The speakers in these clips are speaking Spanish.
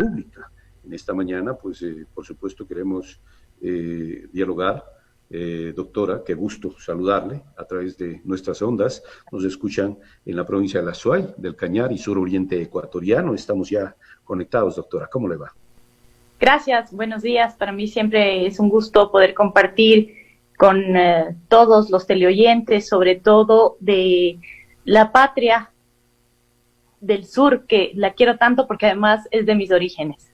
pública. En esta mañana, pues, por supuesto, queremos dialogar. Doctora, qué gusto saludarle a través de nuestras ondas. Nos escuchan en la provincia de La Suay, del Cañar y suroriente ecuatoriano. Estamos ya conectados, doctora. ¿Cómo le va? Gracias, buenos días. Para mí siempre es un gusto poder compartir con todos los teleoyentes, sobre todo de la patria del sur, que la quiero tanto porque además es de mis orígenes.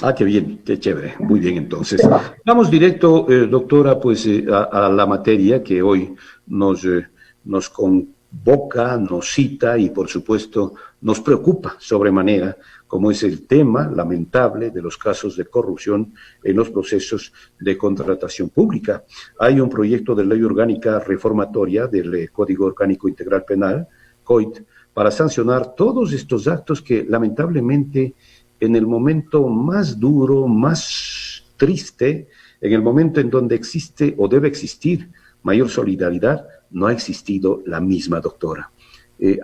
Ah, qué bien, qué chévere. Muy bien, entonces. Vamos directo, doctora, pues a la materia que hoy nos convoca, nos cita y, por supuesto, nos preocupa sobremanera, como es el tema lamentable de los casos de corrupción en los procesos de contratación pública. Hay un proyecto de ley orgánica reformatoria del Código Orgánico Integral Penal, COIT, para sancionar todos estos actos que lamentablemente en el momento más duro, más triste, en el momento en donde existe o debe existir mayor solidaridad, no ha existido la misma, doctora.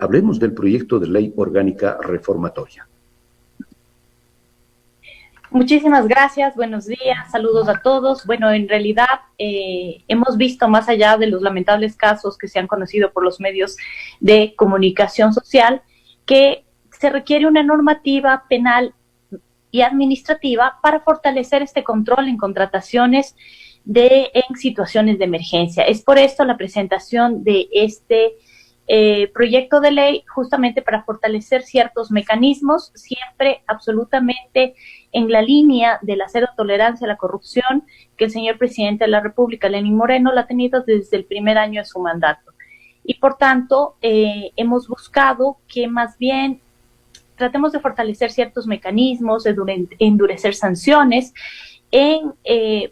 Hablemos del proyecto de ley orgánica reformatoria. Muchísimas gracias, buenos días, saludos a todos. Bueno, en realidad hemos visto más allá de los lamentables casos que se han conocido por los medios de comunicación social, que se requiere una normativa penal y administrativa para fortalecer este control en contrataciones en situaciones de emergencia. Es por esto la presentación de este proyecto de ley, justamente para fortalecer ciertos mecanismos, siempre absolutamente en la línea de la cero tolerancia a la corrupción que el señor presidente de la República, Lenín Moreno, la ha tenido desde el primer año de su mandato. Y por tanto, hemos buscado que más bien tratemos de fortalecer ciertos mecanismos, endurecer sanciones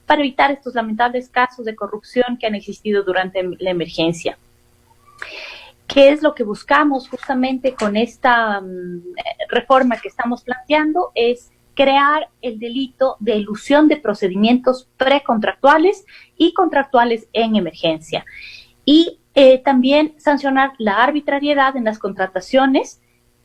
para evitar estos lamentables casos de corrupción que han existido durante la emergencia. ¿Qué es lo que buscamos justamente con esta reforma que estamos planteando? Es crear el delito de elusión de procedimientos precontractuales y contractuales en emergencia. Y también sancionar la arbitrariedad en las contrataciones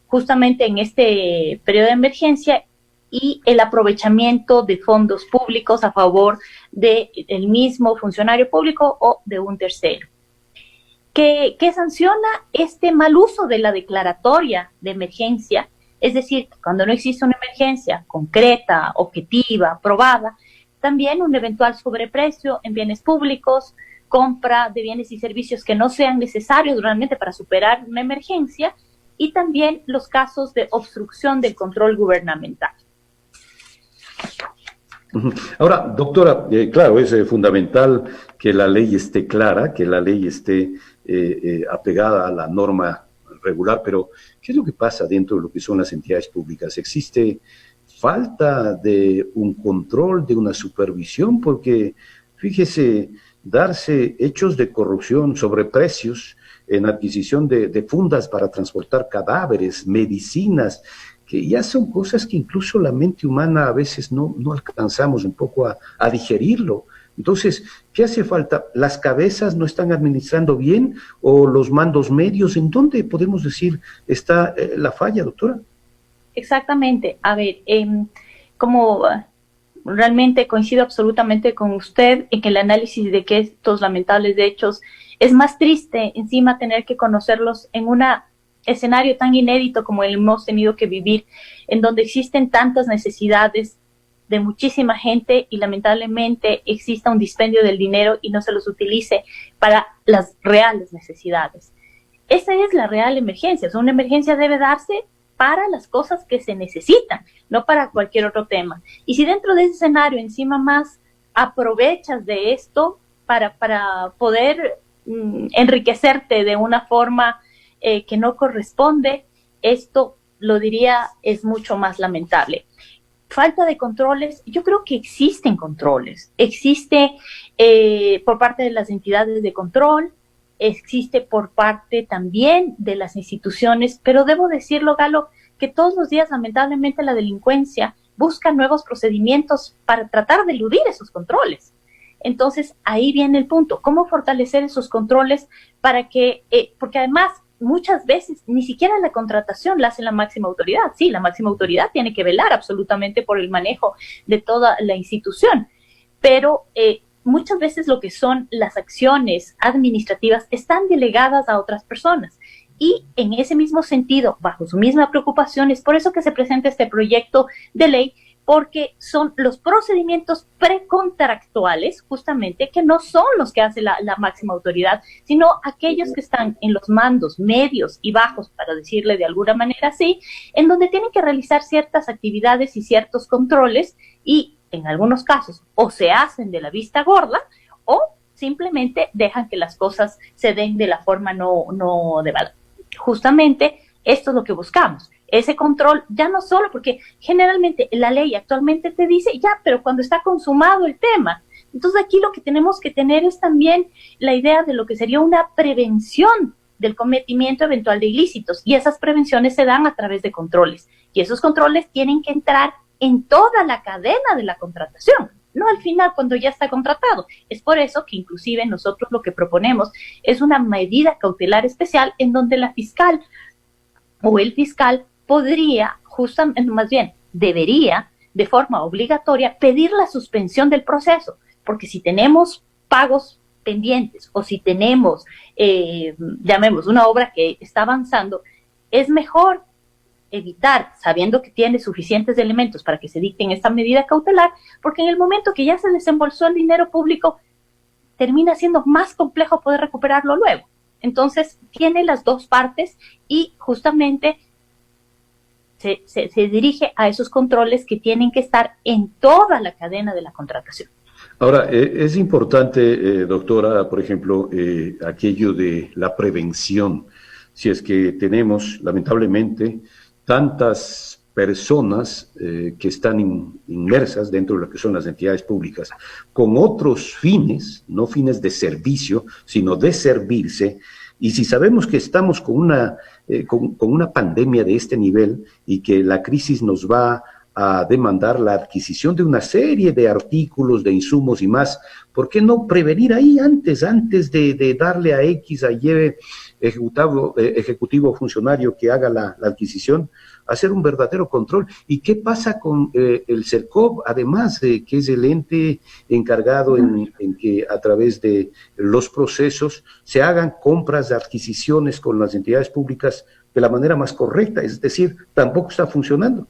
justamente en este periodo de emergencia y el aprovechamiento de fondos públicos a favor del mismo funcionario público o de un tercero. Que sanciona este mal uso de la declaratoria de emergencia, es decir, cuando no existe una emergencia concreta, objetiva, probada, también un eventual sobreprecio en bienes públicos, compra de bienes y servicios que no sean necesarios realmente para superar una emergencia, y también los casos de obstrucción del control gubernamental. Ahora, doctora, claro, es fundamental que la ley esté clara, que la ley esté apegada a la norma regular, pero ¿qué es lo que pasa dentro de lo que son las entidades públicas? ¿Existe falta de un control, de una supervisión? Porque, fíjese, darse hechos de corrupción sobre precios en adquisición de fundas para transportar cadáveres, medicinas, que ya son cosas que incluso la mente humana a veces no alcanzamos un poco a digerirlo. Entonces, ¿qué hace falta? ¿Las cabezas no están administrando bien o los mandos medios? ¿En dónde podemos decir está la falla, doctora? Exactamente. A ver, como realmente coincido absolutamente con usted en que el análisis de que estos lamentables hechos es más triste encima tener que conocerlos en un escenario tan inédito como el hemos tenido que vivir, en donde existen tantas necesidades de muchísima gente y lamentablemente exista un dispendio del dinero y no se los utilice para las reales necesidades. Esa es la real emergencia. O sea, una emergencia debe darse para las cosas que se necesitan, no para cualquier otro tema. Y si dentro de ese escenario encima más aprovechas de esto para poder enriquecerte de una forma que no corresponde, esto, lo diría, es mucho más lamentable. Falta de controles, yo creo que existen controles, existe por parte de las entidades de control, existe por parte también de las instituciones, pero debo decirlo, Galo, que todos los días lamentablemente la delincuencia busca nuevos procedimientos para tratar de eludir esos controles. Entonces, ahí viene el punto, ¿cómo fortalecer esos controles para que, porque además muchas veces ni siquiera la contratación la hace la máxima autoridad. Sí, la máxima autoridad tiene que velar absolutamente por el manejo de toda la institución, pero muchas veces lo que son las acciones administrativas están delegadas a otras personas. Y en ese mismo sentido, bajo su misma preocupación, es por eso que se presenta este proyecto de ley, porque son los procedimientos precontractuales, justamente, que no son los que hace la máxima autoridad, sino aquellos que están en los mandos medios y bajos, para decirle de alguna manera así, en donde tienen que realizar ciertas actividades y ciertos controles, y en algunos casos o se hacen de la vista gorda o simplemente dejan que las cosas se den de la forma no debida. Justamente esto es lo que buscamos. Ese control, ya no solo porque generalmente la ley actualmente te dice, ya, pero cuando está consumado el tema. Entonces aquí lo que tenemos que tener es también la idea de lo que sería una prevención del cometimiento eventual de ilícitos, y esas prevenciones se dan a través de controles, y esos controles tienen que entrar en toda la cadena de la contratación, no al final cuando ya está contratado. Es por eso que inclusive nosotros lo que proponemos es una medida cautelar especial en donde la fiscal o el fiscal podría, justamente, más bien, debería, de forma obligatoria, pedir la suspensión del proceso, porque si tenemos pagos pendientes o si tenemos, llamemos, una obra que está avanzando, es mejor evitar, sabiendo que tiene suficientes elementos para que se dicten esta medida cautelar, porque en el momento que ya se desembolsó el dinero público, termina siendo más complejo poder recuperarlo luego. Entonces, tiene las dos partes y justamente se dirige a esos controles que tienen que estar en toda la cadena de la contratación. Ahora, es importante, doctora, por ejemplo, aquello de la prevención. Si es que tenemos, lamentablemente, tantas personas que están inmersas dentro de lo que son las entidades públicas, con otros fines, no fines de servicio, sino de servirse. Y si sabemos que estamos con una pandemia de este nivel y que la crisis nos va a demandar la adquisición de una serie de artículos, de insumos y más, ¿por qué no prevenir ahí antes de darle a X, a Y ejecutivo funcionario que haga la adquisición, hacer un verdadero control? ¿Y qué pasa con el CERCOP, además de que es el ente encargado en que a través de los procesos se hagan compras de adquisiciones con las entidades públicas de la manera más correcta? Es decir, tampoco está funcionando.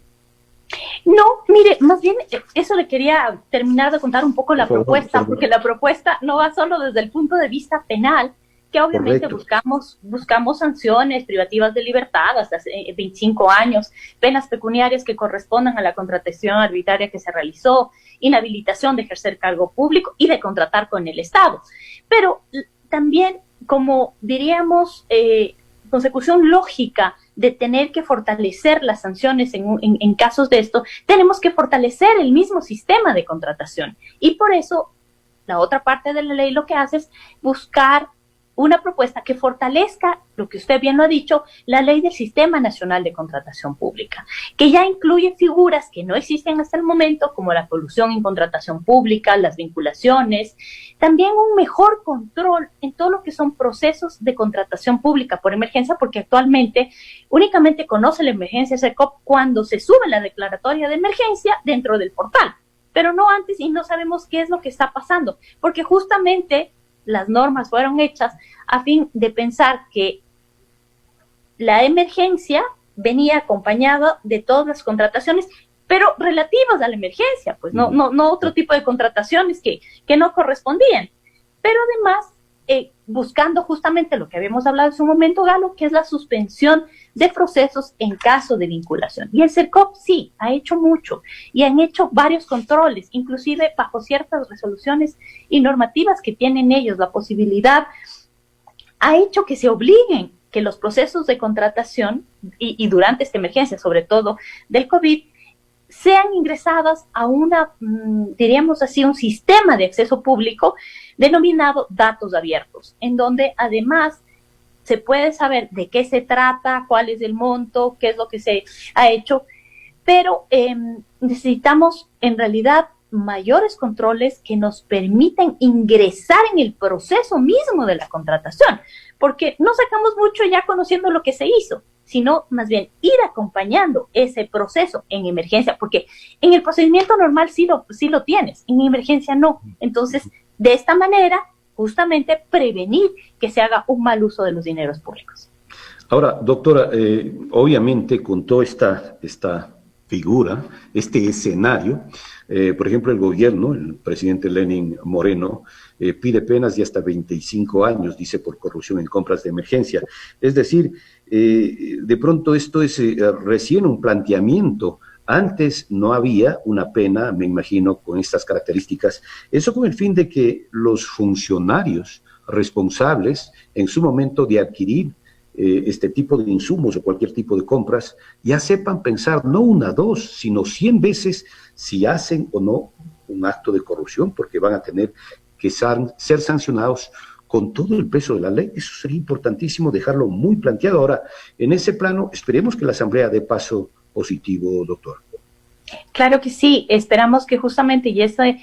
No, mire, más bien eso le quería terminar de contar un poco la propuesta, porque la propuesta no va solo desde el punto de vista penal, que obviamente buscamos sanciones privativas de libertad hasta 25 años, penas pecuniarias que correspondan a la contratación arbitraria que se realizó, inhabilitación de ejercer cargo público y de contratar con el Estado. Pero también, como diríamos, consecución lógica de tener que fortalecer las sanciones en casos de esto, tenemos que fortalecer el mismo sistema de contratación. Y por eso, la otra parte de la ley lo que hace es buscar una propuesta que fortalezca, lo que usted bien lo ha dicho, la ley del Sistema Nacional de Contratación Pública, que ya incluye figuras que no existen hasta el momento, como la colusión en contratación pública, las vinculaciones, también un mejor control en todo lo que son procesos de contratación pública por emergencia, porque actualmente únicamente conoce la emergencia CERCOP cuando se sube la declaratoria de emergencia dentro del portal, pero no antes, y no sabemos qué es lo que está pasando, porque justamente las normas fueron hechas a fin de pensar que la emergencia venía acompañada de todas las contrataciones, pero relativas a la emergencia, pues no otro tipo de contrataciones que no correspondían. Pero además, buscando justamente lo que habíamos hablado en su momento, Galo, que es la suspensión de procesos en caso de vinculación. Y el CERCOP sí, ha hecho mucho y han hecho varios controles, inclusive bajo ciertas resoluciones y normativas que tienen ellos la posibilidad, ha hecho que se obliguen que los procesos de contratación y durante esta emergencia, sobre todo del COVID, sean ingresadas a diríamos así, un sistema de acceso público denominado datos abiertos, en donde además se puede saber de qué se trata, cuál es el monto, qué es lo que se ha hecho, pero necesitamos en realidad mayores controles que nos permiten ingresar en el proceso mismo de la contratación, porque no sacamos mucho ya conociendo lo que se hizo, sino más bien ir acompañando ese proceso en emergencia, porque en el procedimiento normal sí lo tienes, en emergencia no. Entonces, de esta manera, justamente prevenir que se haga un mal uso de los dineros públicos. Ahora, doctora, obviamente con toda esta figura, este escenario, por ejemplo, el gobierno, el presidente Lenin Moreno, pide penas de hasta 25 años, dice, por corrupción en compras de emergencia. Es decir, de pronto esto es recién un planteamiento. Antes no había una pena, me imagino, con estas características. Eso con el fin de que los funcionarios responsables, en su momento de adquirir este tipo de insumos o cualquier tipo de compras, ya sepan pensar no una, dos, sino 100 veces si hacen o no un acto de corrupción, porque van a tener que ser sancionados con todo el peso de la ley. Eso sería importantísimo dejarlo muy planteado. Ahora, en ese plano, esperemos que la Asamblea dé paso positivo, doctor. Claro que sí, esperamos que justamente, y ese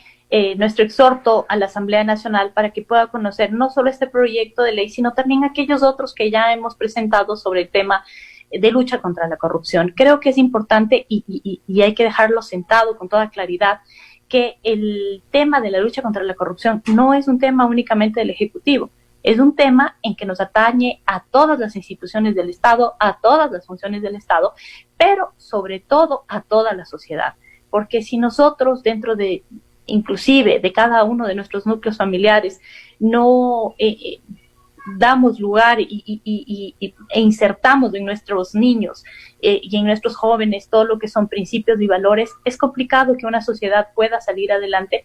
nuestro exhorto a la Asamblea Nacional para que pueda conocer no solo este proyecto de ley, sino también aquellos otros que ya hemos presentado sobre el tema de lucha contra la corrupción. Creo que es importante y hay que dejarlo sentado con toda claridad que el tema de la lucha contra la corrupción no es un tema únicamente del Ejecutivo, es un tema en que nos atañe a todas las instituciones del Estado, a todas las funciones del Estado, pero sobre todo a toda la sociedad. Porque si nosotros dentro de, inclusive de cada uno de nuestros núcleos familiares, no damos lugar e insertamos en nuestros niños y en nuestros jóvenes todo lo que son principios y valores, es complicado que una sociedad pueda salir adelante.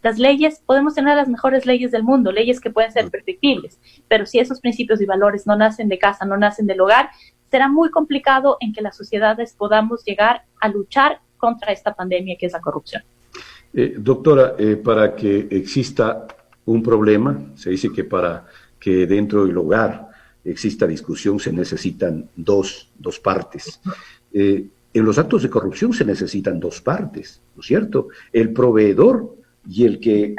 Las leyes, podemos tener las mejores leyes del mundo, leyes que pueden ser perfectibles, pero si esos principios y valores no nacen de casa, no nacen del hogar, será muy complicado en que las sociedades podamos llegar a luchar contra esta pandemia que es la corrupción. Doctora, para que exista un problema, se dice que para que dentro del hogar exista discusión se necesitan dos partes. En los actos de corrupción se necesitan dos partes, ¿no es cierto? El proveedor y el que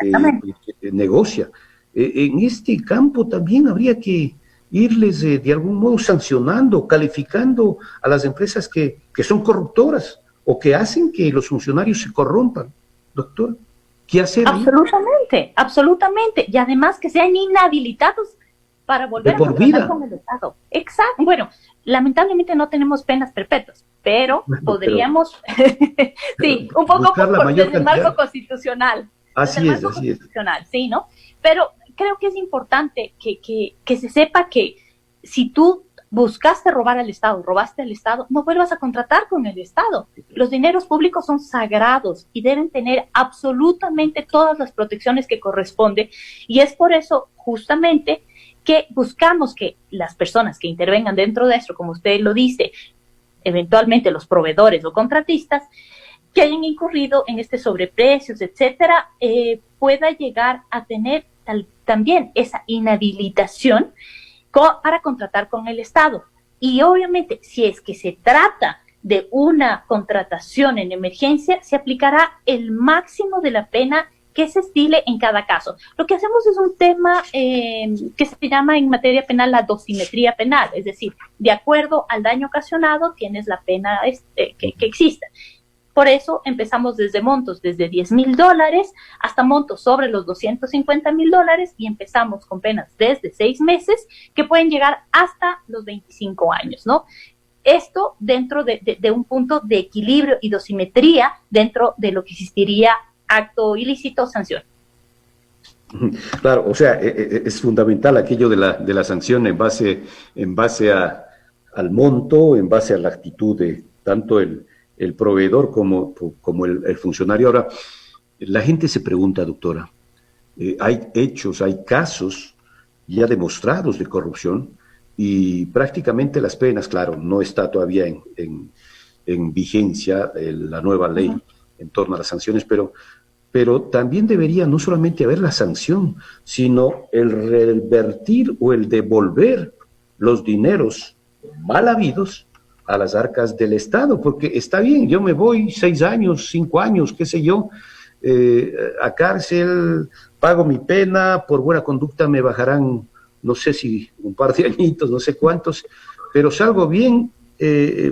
negocia. En este campo también habría que irles de algún modo sancionando, calificando a las empresas que son corruptoras o que hacen que los funcionarios se corrompan. Doctor, ¿qué hacer ahí? Absolutamente, absolutamente. Y además que sean inhabilitados para volver a contratar con el Estado. Exacto. Bueno, lamentablemente no tenemos penas perpetuas, pero podríamos, sí, un poco desde el marco constitucional. Así es. Sí, ¿no? Pero creo que es importante que se sepa que si tú buscaste robar al Estado, robaste al Estado, no vuelvas a contratar con el Estado. Los dineros públicos son sagrados y deben tener absolutamente todas las protecciones que corresponde, y es por eso justamente que buscamos que las personas que intervengan dentro de esto, como usted lo dice, eventualmente los proveedores o contratistas, que hayan incurrido en sobreprecios, etcétera, pueda llegar a tener también esa inhabilitación para contratar con el Estado. Y obviamente, si es que se trata de una contratación en emergencia, se aplicará el máximo de la pena que se estile en cada caso. Lo que hacemos es un tema que se llama en materia penal la dosimetría penal, es decir, de acuerdo al daño ocasionado tienes la pena que exista. Por eso empezamos desde montos desde $10,000 hasta montos sobre los $250,000 y empezamos con penas desde 6 meses que pueden llegar hasta los 25 años, ¿no? Esto dentro de un punto de equilibrio y dosimetría dentro de lo que existiría acto ilícito o sanción. Claro, o sea, es fundamental aquello de la sanción en base al monto, en base a la actitud de tanto el proveedor como el funcionario. Ahora, la gente se pregunta, doctora, hay hechos, hay casos ya demostrados de corrupción y prácticamente las penas, claro, no está todavía en vigencia la nueva ley en torno a las sanciones, pero también debería no solamente haber la sanción, sino el revertir o el devolver los dineros mal habidos a las arcas del Estado, porque está bien, yo me voy 6 años, 5 años, qué sé yo, a cárcel, pago mi pena, por buena conducta me bajarán, no sé si un par de añitos, no sé cuántos, pero salgo bien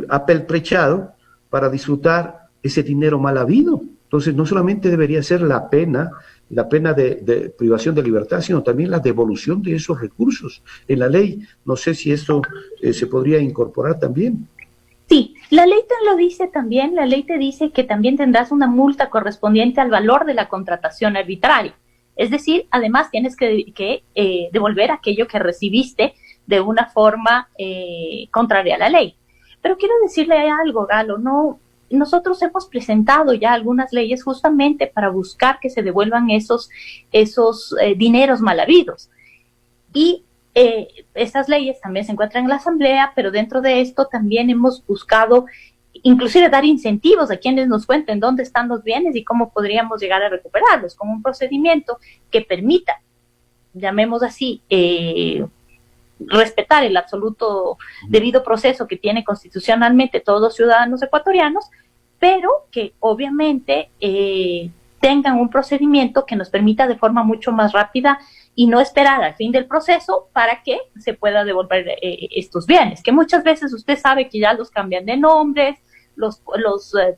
apeltrechado para disfrutar ese dinero mal habido. Entonces, no solamente debería ser la pena de privación de libertad, sino también la devolución de esos recursos en la ley. No sé si esto se podría incorporar también. Sí, la ley te lo dice también, la ley te dice que también tendrás una multa correspondiente al valor de la contratación arbitraria. Es decir, además tienes que devolver aquello que recibiste de una forma contraria a la ley. Pero quiero decirle algo, Galo, no, nosotros hemos presentado ya algunas leyes justamente para buscar que se devuelvan esos dineros mal habidos. Y estas leyes también se encuentran en la Asamblea, pero dentro de esto también hemos buscado inclusive dar incentivos a quienes nos cuenten dónde están los bienes y cómo podríamos llegar a recuperarlos, con un procedimiento que permita, llamemos así, respetar el absoluto debido proceso que tiene constitucionalmente todos los ciudadanos ecuatorianos, pero que obviamente tengan un procedimiento que nos permita de forma mucho más rápida y no esperar al fin del proceso para que se pueda devolver estos bienes, que muchas veces usted sabe que ya los cambian de nombres, los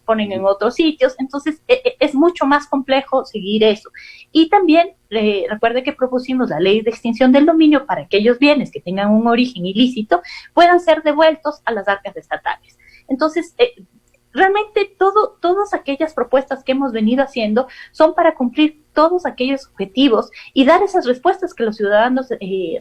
ponen en otros sitios, entonces es mucho más complejo seguir eso. Y también recuerde que propusimos la ley de extinción del dominio para que aquellos bienes que tengan un origen ilícito puedan ser devueltos a las arcas estatales. Entonces, realmente todas aquellas propuestas que hemos venido haciendo son para cumplir todos aquellos objetivos y dar esas respuestas que los ciudadanos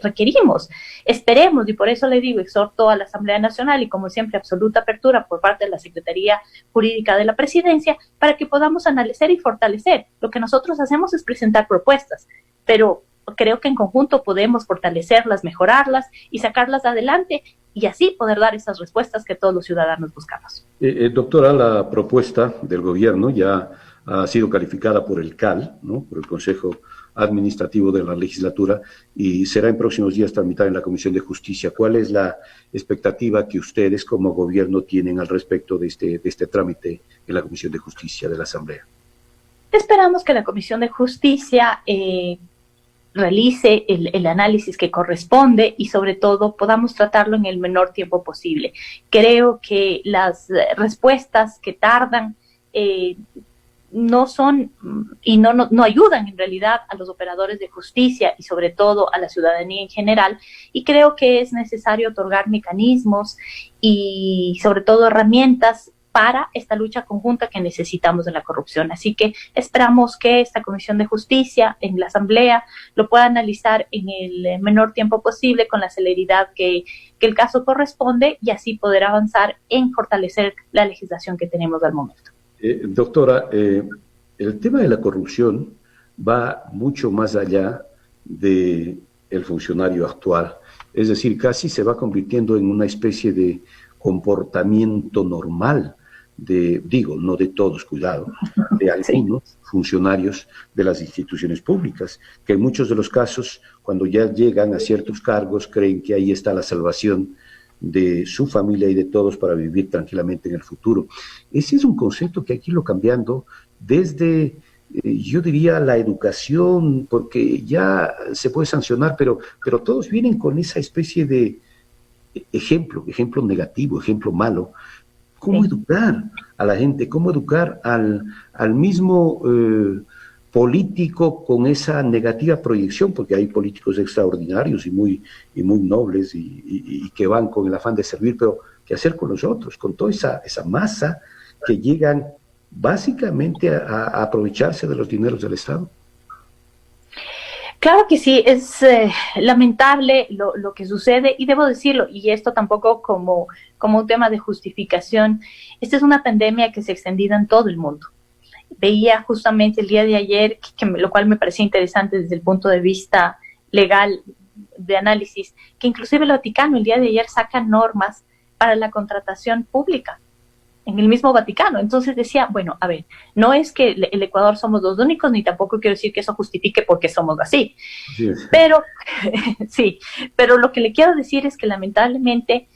requerimos. Esperemos, y por eso le digo, exhorto a la Asamblea Nacional y como siempre absoluta apertura por parte de la Secretaría Jurídica de la Presidencia para que podamos analizar y fortalecer. Lo que nosotros hacemos es presentar propuestas, pero creo que en conjunto podemos fortalecerlas, mejorarlas y sacarlas adelante y así poder dar esas respuestas que todos los ciudadanos buscamos. Doctora, la propuesta del gobierno ya ha sido calificada por el CAL, ¿no?, por el Consejo Administrativo de la Legislatura, y será en próximos días tramitada en la Comisión de Justicia. ¿Cuál es la expectativa que ustedes como gobierno tienen al respecto de este trámite en la Comisión de Justicia de la Asamblea? Esperamos que la Comisión de Justicia realice el análisis que corresponde y sobre todo podamos tratarlo en el menor tiempo posible. Creo que las respuestas que tardan no son y no ayudan en realidad a los operadores de justicia y sobre todo a la ciudadanía en general, y creo que es necesario otorgar mecanismos y sobre todo herramientas para esta lucha conjunta que necesitamos de la corrupción. Así que esperamos que esta Comisión de Justicia en la Asamblea lo pueda analizar en el menor tiempo posible, con la celeridad que el caso corresponde, y así poder avanzar en fortalecer la legislación que tenemos al momento. Doctora, el tema de la corrupción va mucho más allá del funcionario actual. Es decir, casi se va convirtiendo en una especie de comportamiento normal no de todos, cuidado, de algunos funcionarios de las instituciones públicas, que en muchos de los casos, cuando ya llegan a ciertos cargos, creen que ahí está la salvación de su familia y de todos para vivir tranquilamente en el futuro. Ese es un concepto que hay que irlo cambiando desde, yo diría, la educación, porque ya se puede sancionar, pero todos vienen con esa especie de ejemplo negativo, ejemplo malo. ¿Cómo educar a la gente? ¿Cómo educar al mismo político con esa negativa proyección? Porque hay políticos extraordinarios y muy nobles y que van con el afán de servir, pero ¿qué hacer con los otros? Con toda esa masa que llegan básicamente a aprovecharse de los dineros del Estado. Claro que sí, es lamentable lo que sucede, y debo decirlo, y esto tampoco como un tema de justificación. Esta es una pandemia que se ha extendido en todo el mundo. Veía justamente el día de ayer, lo cual me parecía interesante desde el punto de vista legal de análisis, que inclusive el Vaticano el día de ayer saca normas para la contratación pública en el mismo Vaticano. Entonces decía, bueno, a ver, no es que el Ecuador somos los únicos, ni tampoco quiero decir que eso justifique porque somos así. Sí. Pero, sí, pero lo que le quiero decir es que lamentablemente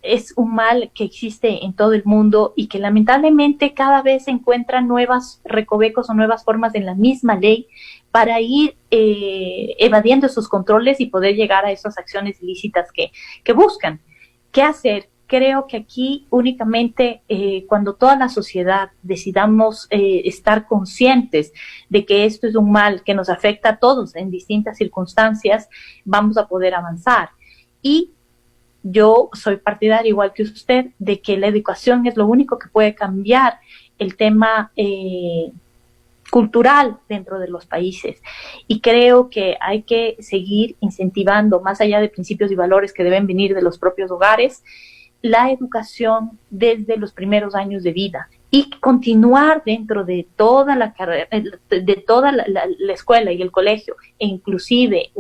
es un mal que existe en todo el mundo y que lamentablemente cada vez se encuentran nuevos recovecos o nuevas formas en la misma ley para ir evadiendo esos controles y poder llegar a esas acciones ilícitas que buscan. ¿Qué hacer? Creo que aquí únicamente cuando toda la sociedad decidamos estar conscientes de que esto es un mal que nos afecta a todos en distintas circunstancias, vamos a poder avanzar. Y yo soy partidaria, igual que usted, de que la educación es lo único que puede cambiar el tema cultural dentro de los países. Y creo que hay que seguir incentivando, más allá de principios y valores que deben venir de los propios hogares, la educación desde los primeros años de vida y continuar dentro de toda la carrera, de toda la escuela y el colegio, e inclusive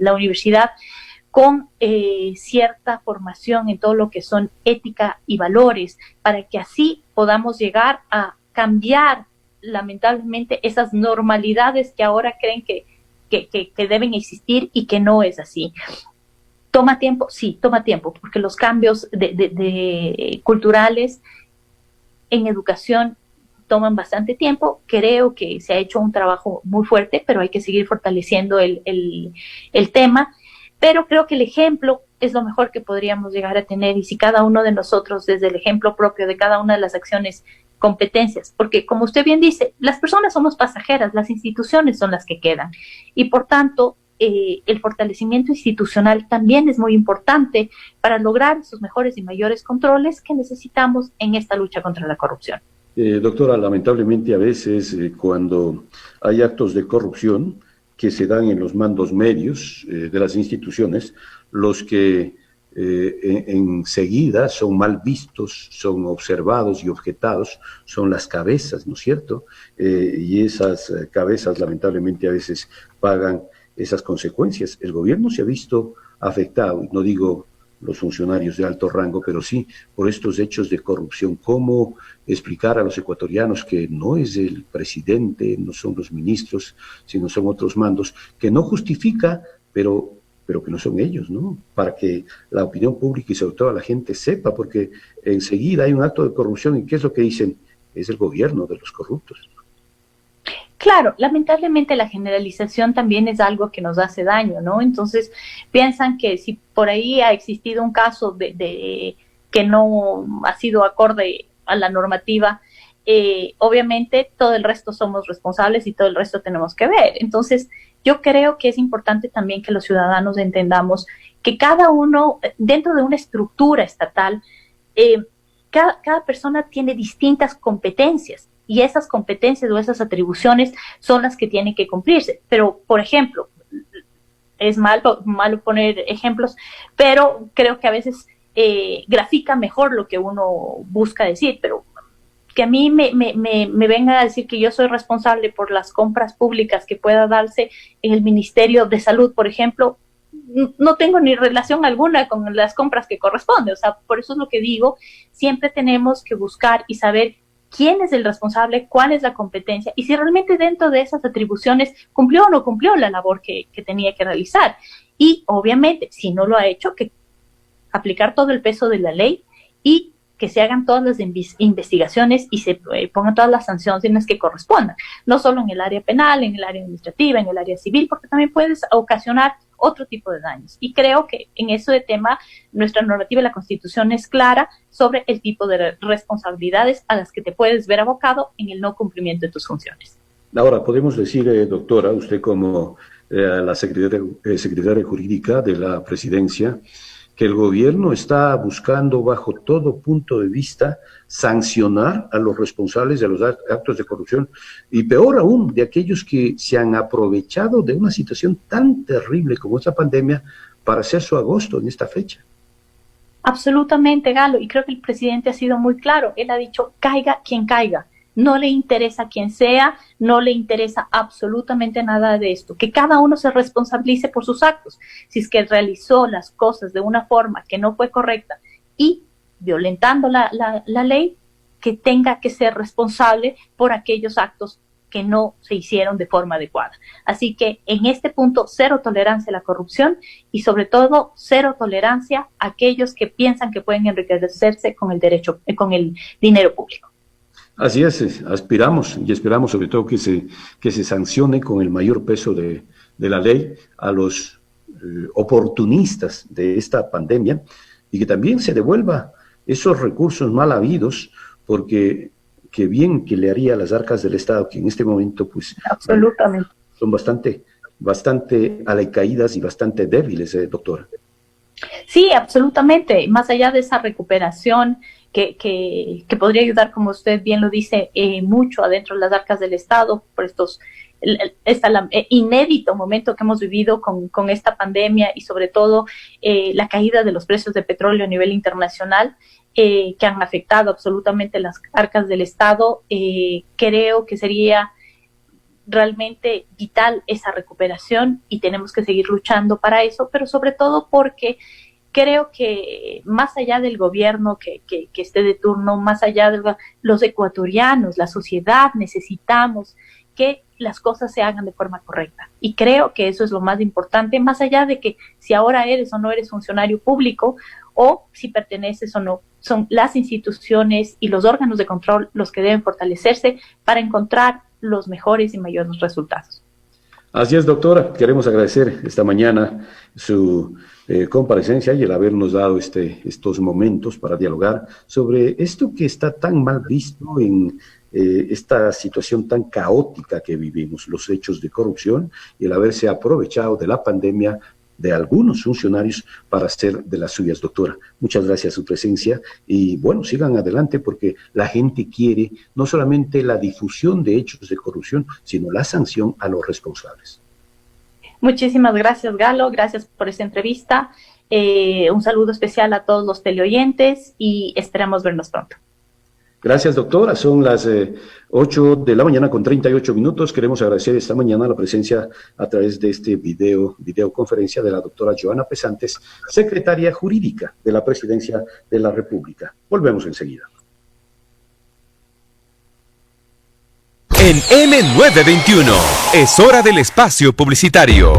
la universidad, con cierta formación en todo lo que son ética y valores, para que así podamos llegar a cambiar lamentablemente esas normalidades que ahora creen que deben existir y que no es así. ¿Toma tiempo? Sí, toma tiempo, porque los cambios culturales en educación toman bastante tiempo. Creo que se ha hecho un trabajo muy fuerte, pero hay que seguir fortaleciendo el tema. Pero creo que el ejemplo es lo mejor que podríamos llegar a tener, y si cada uno de nosotros, desde el ejemplo propio de cada una de las acciones, competencias, porque como usted bien dice, las personas somos pasajeras, las instituciones son las que quedan, y por tanto el fortalecimiento institucional también es muy importante para lograr esos mejores y mayores controles que necesitamos en esta lucha contra la corrupción. Doctora, lamentablemente a veces cuando hay actos de corrupción que se dan en los mandos medios de las instituciones, los que enseguida son mal vistos, son observados y objetados, son las cabezas, ¿no es cierto? Y esas cabezas lamentablemente a veces pagan esas consecuencias. El gobierno se ha visto afectado, y no digo los funcionarios de alto rango, pero sí por estos hechos de corrupción. ¿Cómo explicar a los ecuatorianos que no es el presidente, no son los ministros, sino son otros mandos, que no justifica, pero que no son ellos, ¿no? Para que la opinión pública y sobre todo la gente sepa, porque enseguida hay un acto de corrupción, ¿y qué es lo que dicen? Es el gobierno de los corruptos. Claro, lamentablemente la generalización también es algo que nos hace daño, ¿no? Entonces piensan que si por ahí ha existido un caso de que no ha sido acorde a la normativa, obviamente todo el resto somos responsables y todo el resto tenemos que ver. Entonces yo creo que es importante también que los ciudadanos entendamos que cada uno, dentro de una estructura estatal, cada persona tiene distintas competencias, y esas competencias o esas atribuciones son las que tienen que cumplirse. Pero, por ejemplo, es malo poner ejemplos, pero creo que a veces grafica mejor lo que uno busca decir. Pero que a mí me venga a decir que yo soy responsable por las compras públicas que pueda darse en el Ministerio de Salud, por ejemplo, no tengo ni relación alguna con las compras que corresponden. O sea, por eso es lo que digo, siempre tenemos que buscar y saber quién es el responsable, cuál es la competencia, y si realmente dentro de esas atribuciones cumplió o no cumplió la labor que tenía que realizar. Y obviamente, si no lo ha hecho, que aplicar todo el peso de la ley y que se hagan todas las investigaciones y se pongan todas las sanciones que correspondan, no solo en el área penal, en el área administrativa, en el área civil, porque también puedes ocasionar otro tipo de daños. Y creo que en eso de tema, nuestra normativa y la Constitución es clara sobre el tipo de responsabilidades a las que te puedes ver abocado en el no cumplimiento de tus funciones. Ahora, podemos decir, doctora, usted como la secretaria jurídica de la presidencia, que el gobierno está buscando bajo todo punto de vista sancionar a los responsables de los actos de corrupción, y peor aún, de aquellos que se han aprovechado de una situación tan terrible como esta pandemia para hacer su agosto en esta fecha. Absolutamente, Galo, y creo que el presidente ha sido muy claro. Él ha dicho, caiga quien caiga. No le interesa quién sea, no le interesa absolutamente nada de esto. Que cada uno se responsabilice por sus actos. Si es que realizó las cosas de una forma que no fue correcta y violentando la ley, que tenga que ser responsable por aquellos actos que no se hicieron de forma adecuada. Así que en este punto, cero tolerancia a la corrupción y sobre todo cero tolerancia a aquellos que piensan que pueden enriquecerse con con el dinero público. Así es, aspiramos y esperamos sobre todo que se sancione con el mayor peso de la ley a los oportunistas de esta pandemia y que también se devuelva esos recursos mal habidos, porque qué bien que le haría a las arcas del Estado, que en este momento pues absolutamente son bastante alecaídas y bastante débiles, doctora. Sí, absolutamente. Más allá de esa recuperación que podría ayudar, como usted bien lo dice, mucho adentro de las arcas del Estado por este inédito momento que hemos vivido con esta pandemia y sobre todo la caída de los precios de petróleo a nivel internacional, que han afectado absolutamente las arcas del Estado. Creo que sería realmente vital esa recuperación y tenemos que seguir luchando para eso, pero sobre todo porque creo que más allá del gobierno que esté de turno, más allá de los ecuatorianos, la sociedad, necesitamos que las cosas se hagan de forma correcta. Y creo que eso es lo más importante, más allá de que si ahora eres o no eres funcionario público o si perteneces o no. Son las instituciones y los órganos de control los que deben fortalecerse para encontrar los mejores y mayores resultados. Así es, doctora. Queremos agradecer esta mañana su comparecencia y el habernos dado estos momentos para dialogar sobre esto que está tan mal visto en esta situación tan caótica que vivimos, los hechos de corrupción y el haberse aprovechado de la pandemia de algunos funcionarios para hacer de las suyas, doctora. Muchas gracias por su presencia y bueno, sigan adelante porque la gente quiere no solamente la difusión de hechos de corrupción, sino la sanción a los responsables. Muchísimas gracias, Galo, gracias por esta entrevista. Un saludo especial a todos los teleoyentes y esperamos vernos pronto. Gracias, doctora. Son las 8 de la mañana con 38 minutos. Queremos agradecer esta mañana la presencia a través de este videoconferencia de la doctora Joana Pesantes, secretaria jurídica de la Presidencia de la República. Volvemos enseguida. En M921 es hora del espacio publicitario.